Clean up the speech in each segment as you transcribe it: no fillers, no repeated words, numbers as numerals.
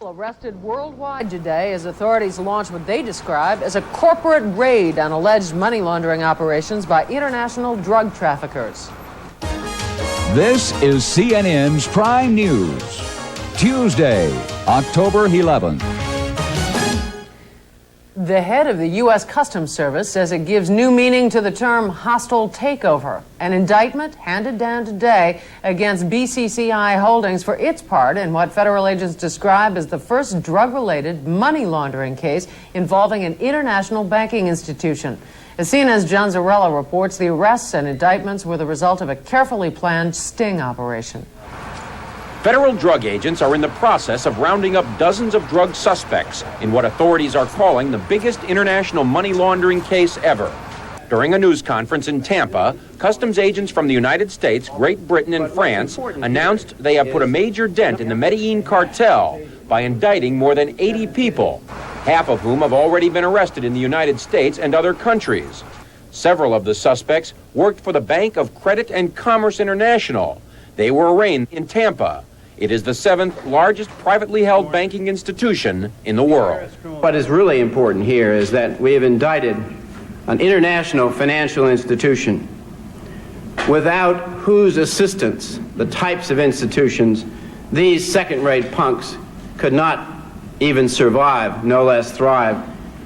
Arrested worldwide today as authorities launch what they describe as a corporate raid on alleged money laundering operations by international drug traffickers. This is CNN's Prime News, Tuesday, October 11th. The head of the U.S. Customs Service says it gives new meaning to the term hostile takeover. An indictment handed down today against BCCI Holdings for its part in what federal agents describe as the first drug-related money laundering case involving an international banking institution. As CNN's John Zarella reports, the arrests and indictments were the result of a carefully planned sting operation. Federal drug agents are in the process of rounding up dozens of drug suspects in what authorities are calling the biggest international money laundering case ever. During a news conference in Tampa, customs agents from the United States, Great Britain, and France announced they have put a major dent in the Medellin cartel by indicting more than 80 people, half of whom have already been arrested in the United States and other countries. Several of the suspects worked for the Bank of Credit and Commerce International. They were arraigned in Tampa. It is the 7th largest privately held banking institution in the world. What is really important here is that we have indicted an international financial institution without whose assistance, the types of institutions, these second-rate punks could not even survive, no less thrive,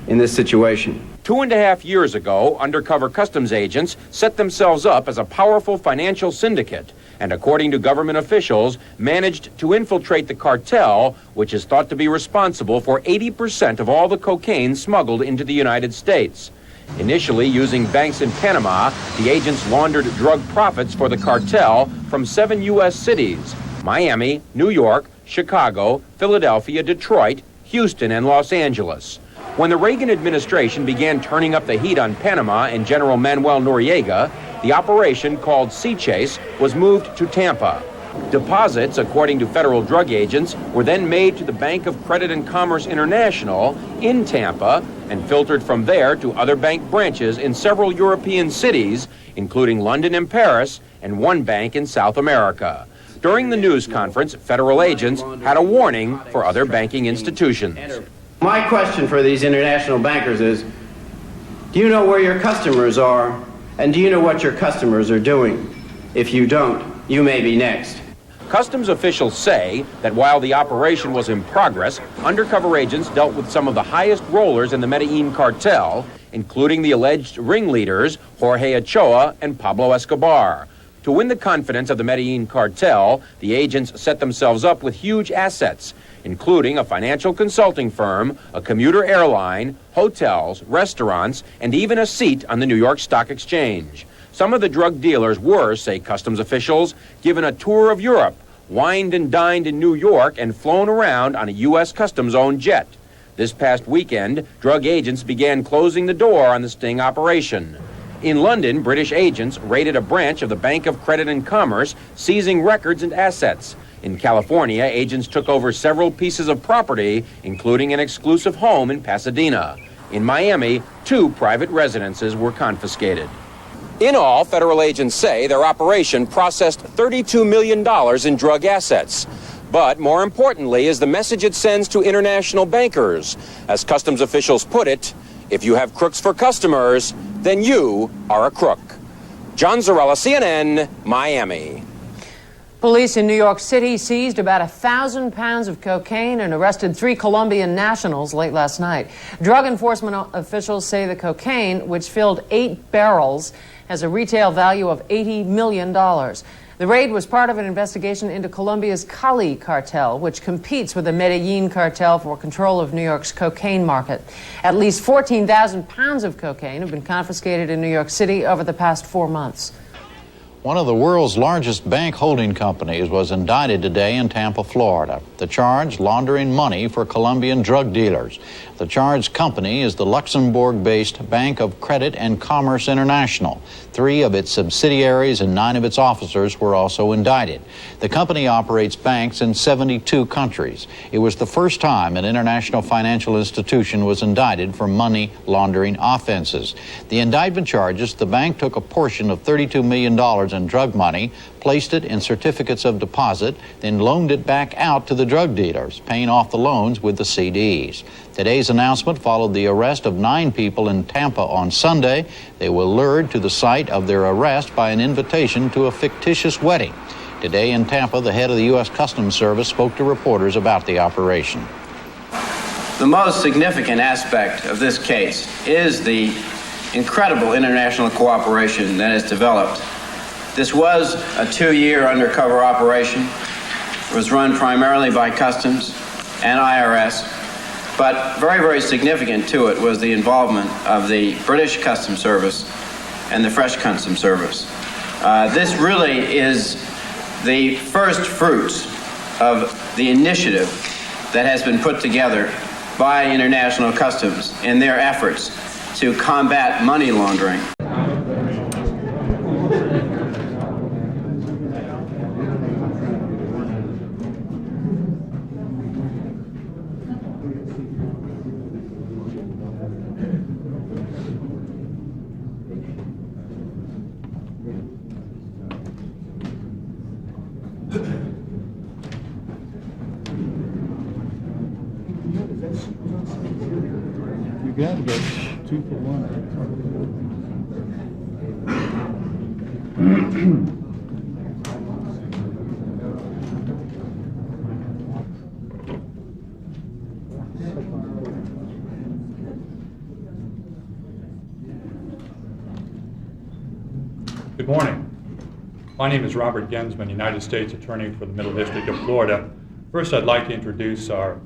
in this situation. 2.5 years ago, undercover customs agents set themselves up as a powerful financial syndicate and, according to government officials, managed to infiltrate the cartel, which is thought to be responsible for 80% of all the cocaine smuggled into the United States. Initially using banks in Panama, the agents laundered drug profits for the cartel from 7 U.S. cities: Miami, New York, Chicago, Philadelphia, Detroit, Houston, and Los Angeles. When the Reagan administration began turning up the heat on Panama and General Manuel Noriega, the operation, called Sea Chase, was moved to Tampa. Deposits, according to federal drug agents, were then made to the Bank of Credit and Commerce International in Tampa and filtered from there to other bank branches in several European cities, including London and Paris, and one bank in South America. During the news conference, federal agents had a warning for other banking institutions. My question for these international bankers is, do you know where your customers are? And do you know what your customers are doing? If you don't, you may be next. Customs officials say that while the operation was in progress, undercover agents dealt with some of the highest rollers in the Medellin cartel, including the alleged ringleaders Jorge Ochoa and Pablo Escobar. To win the confidence of the Medellin cartel, the agents set themselves up with huge assets, including a financial consulting firm, a commuter airline, hotels, restaurants, and even a seat on the New York Stock Exchange. Some of the drug dealers were, say customs officials, given a tour of Europe, wined and dined in New York, and flown around on a U.S. Customs-owned jet. This past weekend, drug agents began closing the door on the sting operation. In London, British agents raided a branch of the Bank of Credit and Commerce, seizing records and assets. In California, agents took over several pieces of property, including an exclusive home in Pasadena. In Miami, 2 private residences were confiscated. In all, federal agents say their operation processed $32 million in drug assets. But more importantly is the message it sends to international bankers. As customs officials put it, if you have crooks for customers, then you are a crook. John Zarella, CNN, Miami. Police in New York City seized about 1,000 pounds of cocaine and arrested 3 Colombian nationals late last night. Drug enforcement officials say the cocaine, which filled 8 barrels, has a retail value of $80 million. The raid was part of an investigation into Colombia's Cali cartel, which competes with the Medellin cartel for control of New York's cocaine market. At least 14,000 pounds of cocaine have been confiscated in New York City over the past 4 months. One of the world's largest bank holding companies was indicted today in Tampa, Florida. The charge, laundering money for Colombian drug dealers. The charged company is the Luxembourg-based Bank of Credit and Commerce International. 3 of its subsidiaries and 9 of its officers were also indicted. The company operates banks in 72 countries. It was the first time an international financial institution was indicted for money laundering offenses. The indictment charges the bank took a portion of $32 million and drug money, placed it in certificates of deposit, then loaned it back out to the drug dealers, paying off the loans with the CDs. Today's announcement followed the arrest of 9 people in Tampa on Sunday. They were lured to the site of their arrest by an invitation to a fictitious wedding. Today in Tampa, the head of the U.S. Customs Service spoke to reporters about the operation. The most significant aspect of this case is the incredible international cooperation that has developed. This was a 2-year undercover operation. It was run primarily by Customs and IRS, but very, very significant to it was the involvement of the British Customs Service and the French Customs Service. This really is the first fruits of the initiative that has been put together by International Customs in their efforts to combat money laundering. You got to go 2 for 1. Good morning. My name is Robert Gensman, United States Attorney for the Middle District of Florida. First, I'd like to introduce our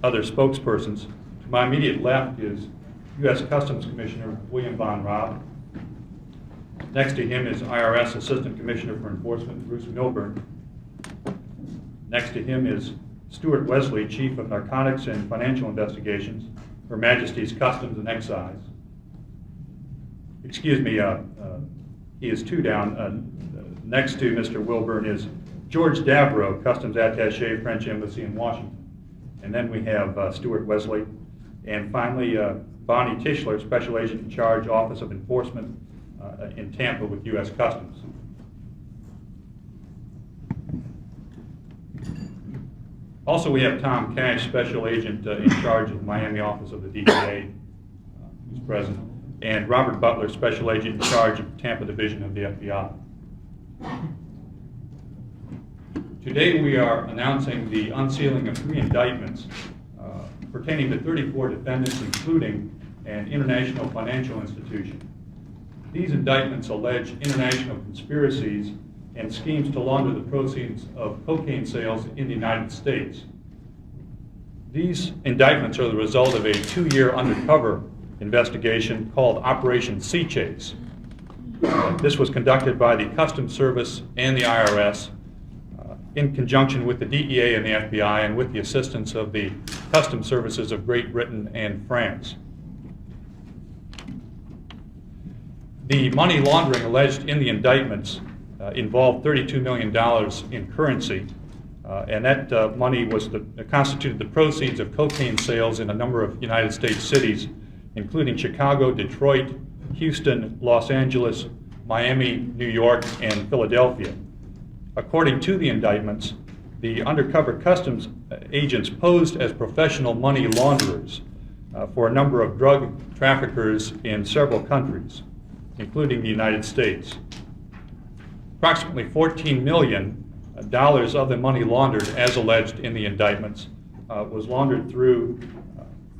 other spokespersons. To my immediate left is U.S. Customs Commissioner William Von Raab. Next to him is IRS Assistant Commissioner for Enforcement Bruce Milburn. Next to him is Stuart Wesley, Chief of Narcotics and Financial Investigations, Her Majesty's Customs and Excise. Excuse me, he is 2 down. Next to Mr. Wilburn is George Davro, Customs Attaché, French Embassy in Washington. And then we have Stuart Wesley. And finally, Bonnie Tischler, Special Agent in Charge, Office of Enforcement in Tampa with U.S. Customs. Also, we have Tom Cash, Special Agent in Charge of the Miami Office of the DEA, who's present, and Robert Butler, Special Agent in Charge of the Tampa Division of the FBI. Today we are announcing the unsealing of 3 indictments pertaining to 34 defendants, including an international financial institution. These indictments allege international conspiracies and schemes to launder the proceeds of cocaine sales in the United States. These indictments are the result of a 2-year undercover investigation called Operation Sea Chase. This was conducted by the Customs Service and the IRS in conjunction with the DEA and the FBI and with the assistance of the Customs Services of Great Britain and France. The money laundering alleged in the indictments involved $32 million in currency, and that money was constituted the proceeds of cocaine sales in a number of United States cities, including Chicago, Detroit, Houston, Los Angeles, Miami, New York, and Philadelphia. According to the indictments, the undercover customs agents posed as professional money launderers for a number of drug traffickers in several countries, including the United States. Approximately $14 million of the money laundered, as alleged in the indictments, was laundered through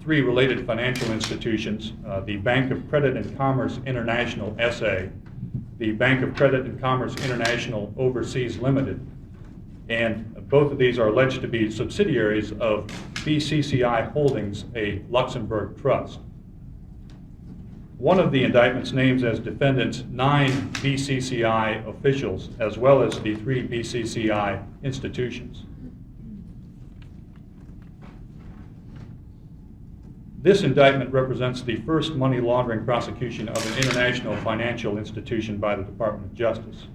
3 related financial institutions, the Bank of Credit and Commerce International S.A., the Bank of Credit and Commerce International Overseas Limited, and both of these are alleged to be subsidiaries of BCCI Holdings, a Luxembourg trust. One of the indictments names as defendants 9 BCCI officials, as well as the 3 BCCI institutions. This indictment represents the first money laundering prosecution of an international financial institution by the Department of Justice.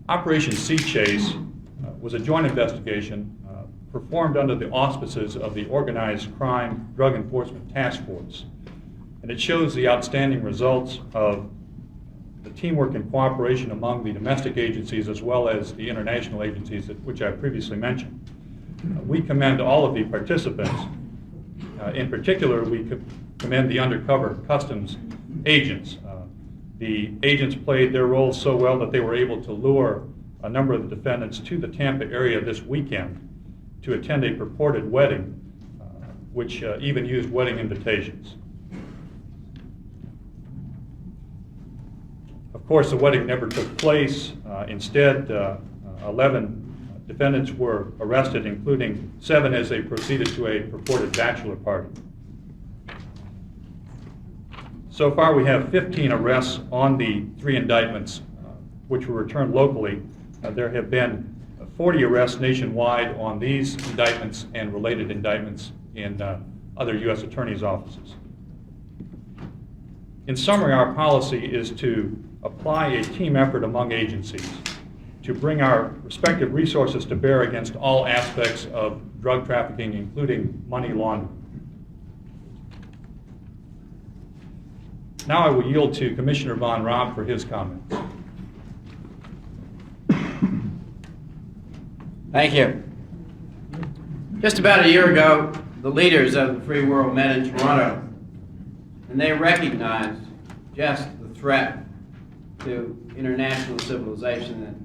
Operation Sea Chase was a joint investigation performed under the auspices of the Organized Crime Drug Enforcement Task Force. and it shows the outstanding results of the teamwork and cooperation among the domestic agencies as well as the international agencies, which I previously mentioned. We commend all of the participants. In particular, we commend the undercover customs agents. The agents played their roles so well that they were able to lure a number of the defendants to the Tampa area this weekend to attend a purported wedding, which even used wedding invitations. Of course, the wedding never took place. Instead, 11 defendants were arrested, including 7 as they proceeded to a purported bachelor party. So far, we have 15 arrests on the 3 indictments, which were returned locally. There have been 40 arrests nationwide on these indictments and related indictments in other U.S. attorneys' offices. In summary, our policy is to apply a team effort among agencies to bring our respective resources to bear against all aspects of drug trafficking, including money laundering. Now I will yield to Commissioner Von Raab for his comments. Thank you. Just about a year ago, the leaders of the free world met in Toronto, and they recognized just the threat to international civilization and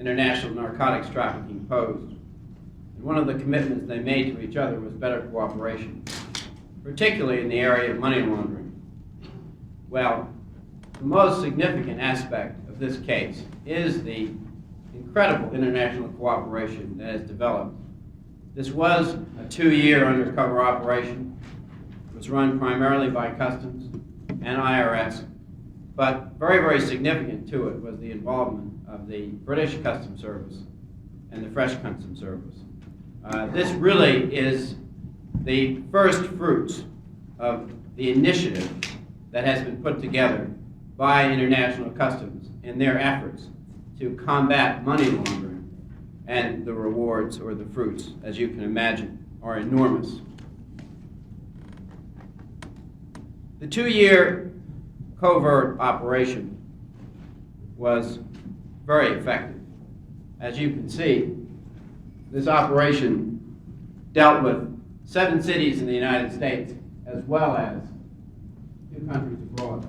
international narcotics trafficking posed. And one of the commitments they made to each other was better cooperation, particularly in the area of money laundering. Well, the most significant aspect of this case is the incredible international cooperation that has developed. This was a 2-year undercover operation. It was run primarily by Customs and IRS, but very, very significant to it was the involvement of the British Customs Service and the French Customs Service. This really is the first fruits of the initiative that has been put together by International Customs in their efforts to combat money laundering, and the rewards or the fruits, as you can imagine, are enormous. The 2-year covert operation was very effective. As you can see, this operation dealt with 7 cities in the United States as well as 2 countries abroad.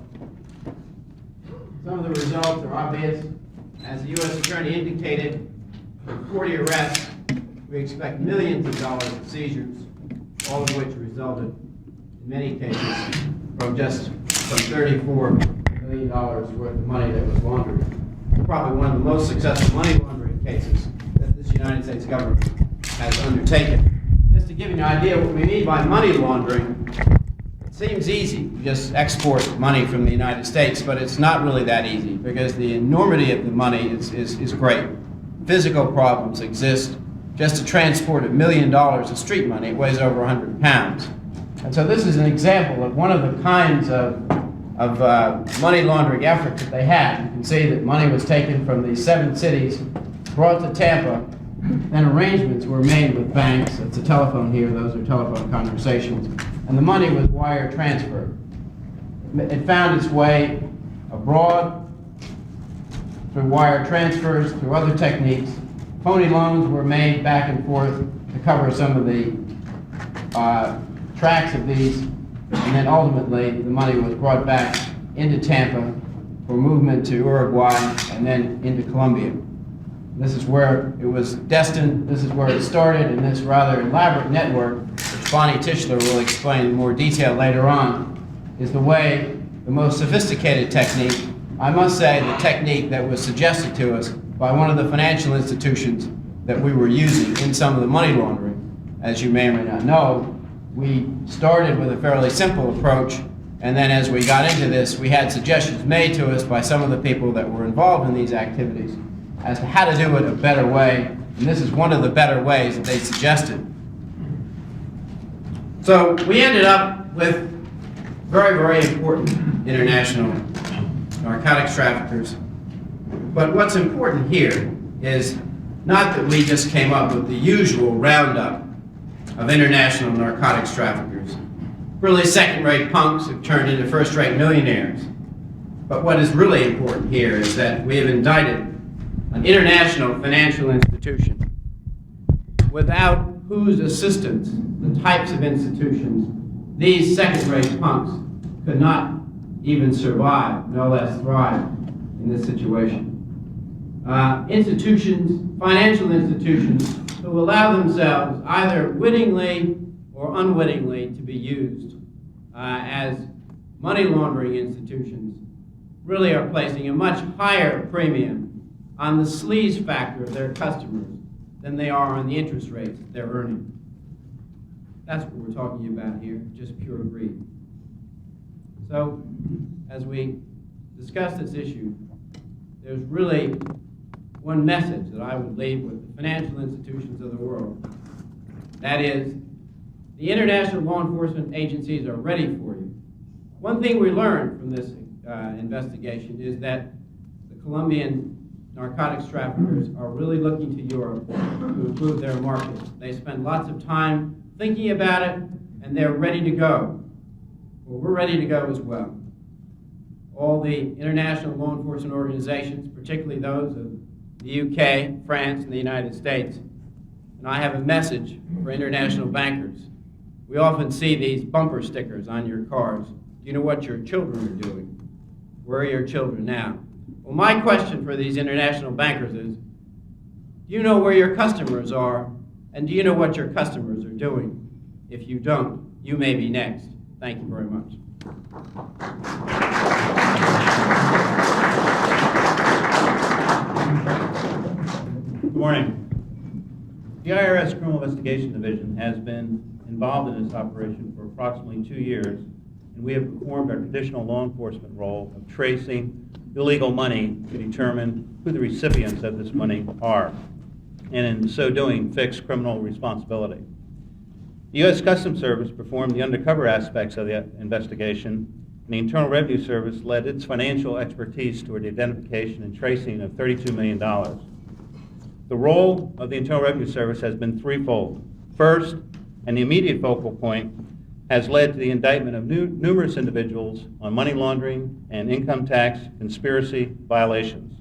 Some of the results are obvious. As the U.S. Attorney indicated, with 40 arrests, we expect millions of dollars of seizures, all of which resulted, in many cases, from just some $34 million worth of money that was laundered. Probably one of the most successful money laundering cases that this United States government has undertaken. Just to give you an idea what we mean by money laundering, it seems easy. You just export money from the United States, but it's not really that easy because the enormity of the money is great. Physical problems exist. Just to transport $1 million of street money, it weighs over 100 pounds. And so this is an example of one of the kinds of money laundering efforts that they had. You can see that money was taken from these 7 cities, brought to Tampa, and arrangements were made with banks. It's a telephone here, those are telephone conversations. And the money was wire transferred. It found its way abroad through wire transfers, through other techniques. Phony loans were made back and forth to cover some of the tracks of these, and then ultimately the money was brought back into Tampa for movement to Uruguay and then into Colombia. This is where it was destined, this is where it started, and this rather elaborate network, which Bonnie Tischler will explain in more detail later on, is the way, the most sophisticated technique, I must say the technique that was suggested to us by one of the financial institutions that we were using in some of the money laundering. As you may or may not know, we started with a fairly simple approach, and then as we got into this, we had suggestions made to us by some of the people that were involved in these activities as to how to do it a better way, and this is one of the better ways that they suggested. So we ended up with very, very important international narcotics traffickers. But what's important here is not that we just came up with the usual roundup of international narcotics traffickers, really second-rate punks have turned into first-rate millionaires. But what is really important here is that we have indicted an international financial institution without whose assistance, the types of institutions, these second-rate punks could not even survive, no less thrive in this situation. Financial institutions who allow themselves either wittingly or unwittingly to be used as money laundering institutions really are placing a much higher premium on the sleaze factor of their customers than they are on the interest rates they're earning. That's what we're talking about here, just pure greed. So, as we discuss this issue, there's really one message that I would leave with the financial institutions of the world. That is, the international law enforcement agencies are ready for you. One thing we learned from this investigation is that the Colombian narcotics traffickers are really looking to Europe to improve their market. They spend lots of time thinking about it, and they're ready to go. Well, we're ready to go as well. All the international law enforcement organizations, particularly those of the UK, France, and the United States. And I have a message for international bankers. We often see these bumper stickers on your cars. Do you know what your children are doing? Where are your children now? Well, my question for these international bankers is, do you know where your customers are? And do you know what your customers are doing? If you don't, you may be next. Thank you very much. Good morning. The IRS Criminal Investigation Division has been involved in this operation for approximately 2 years, and we have performed our traditional law enforcement role of tracing illegal money to determine who the recipients of this money are, and in so doing, fix criminal responsibility. The U.S. Customs Service performed the undercover aspects of the investigation, and the Internal Revenue Service led its financial expertise toward the identification and tracing of $32 million. The role of the Internal Revenue Service has been threefold. First, and the immediate focal point, has led to the indictment of numerous individuals on money laundering and income tax conspiracy violations.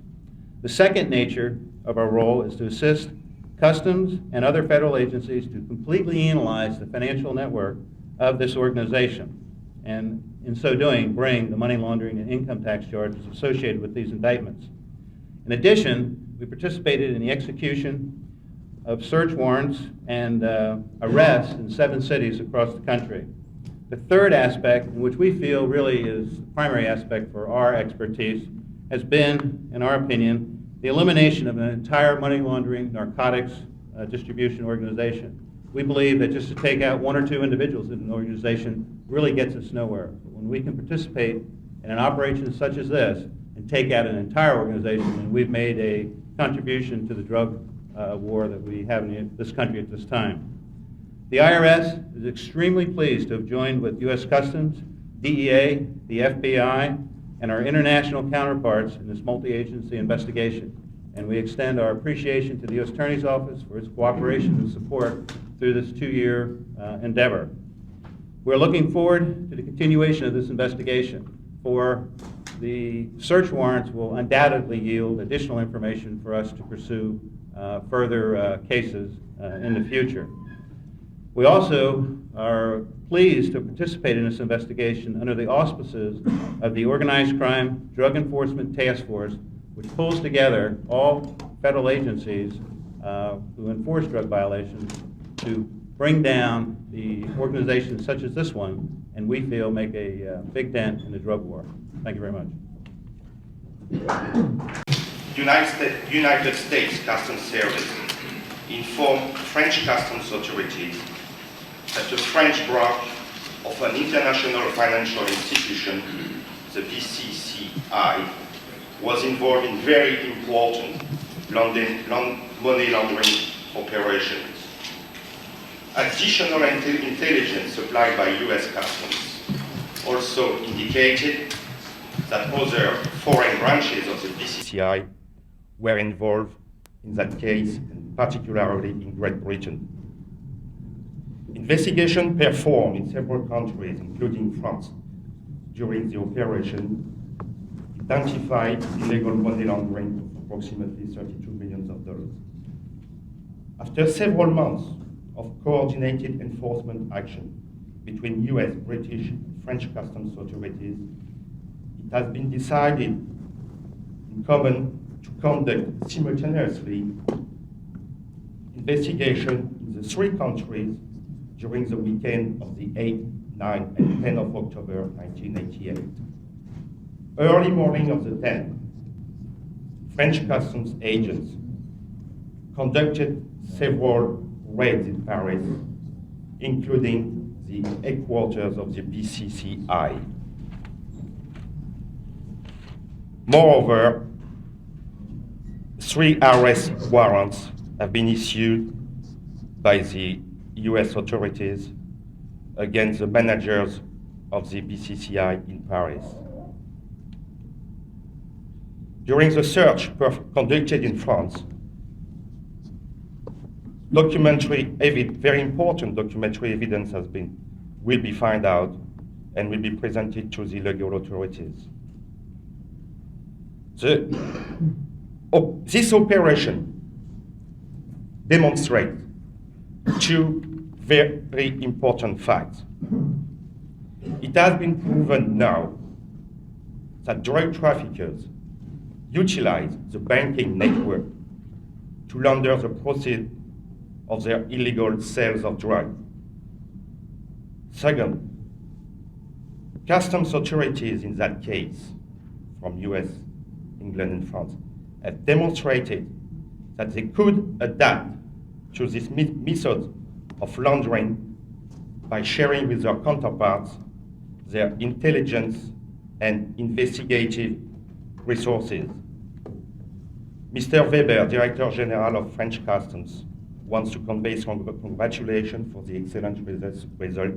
The second nature of our role is to assist Customs and other federal agencies to completely analyze the financial network of this organization, and in so doing, bring the money laundering and income tax charges associated with these indictments. In addition, we participated in the execution of search warrants and arrests in 7 cities across the country. The third aspect, which we feel really is the primary aspect for our expertise, has been, in our opinion, the elimination of an entire money laundering narcotics distribution organization. We believe that just to take out 1 or 2 individuals in an organization really gets us nowhere. But when we can participate in an operation such as this and take out an entire organization, and we've made a contribution to the drug war that we have in this country at this time. The IRS is extremely pleased to have joined with U.S. Customs, DEA, the FBI, and our international counterparts in this multi-agency investigation. And we extend our appreciation to the U.S. Attorney's Office for its cooperation and support through this 2-year endeavor. We're looking forward to the continuation of this investigation, for the search warrants will undoubtedly yield additional information for us to pursue further cases in the future. We also are pleased to participate in this investigation under the auspices of the Organized Crime Drug Enforcement Task Force, which pulls together all federal agencies who enforce drug violations to bring down the organizations such as this one, and we feel make a big dent in the drug war. Thank you very much. United States Customs Service informed French customs authorities that the French branch of an international financial institution, the BCCI, was involved in very important money laundering operations. Additional intelligence supplied by U.S. Customs also indicated that other foreign branches of the BCCI were involved in that case, particularly in Great Britain. Investigation performed in several countries, including France, during the operation identified illegal money laundering of approximately $32 million. After several months of coordinated enforcement action between US, British, and French customs authorities, it has been decided in common to conduct simultaneously investigation in the three countries during the weekend of the 8th, 9th, and 10th of October 1988. Early morning of the 10th, French customs agents conducted several raids in Paris, including the headquarters of the BCCI. Moreover, 3 arrest warrants have been issued by the US authorities against the managers of the BCCI in Paris. During the search conducted in France, very important documentary evidence will be found out and will be presented to the legal authorities. This operation demonstrates 2 very important facts. It has been proven now that drug traffickers utilize the banking network to launder the proceeds of their illegal sales of drugs. Second, customs authorities in that case, from US, England, and France, have demonstrated that they could adapt to this method of laundering by sharing with their counterparts their intelligence and investigative resources. Mr. Weber, Director General of French Customs, wants to convey congratulations for the excellent result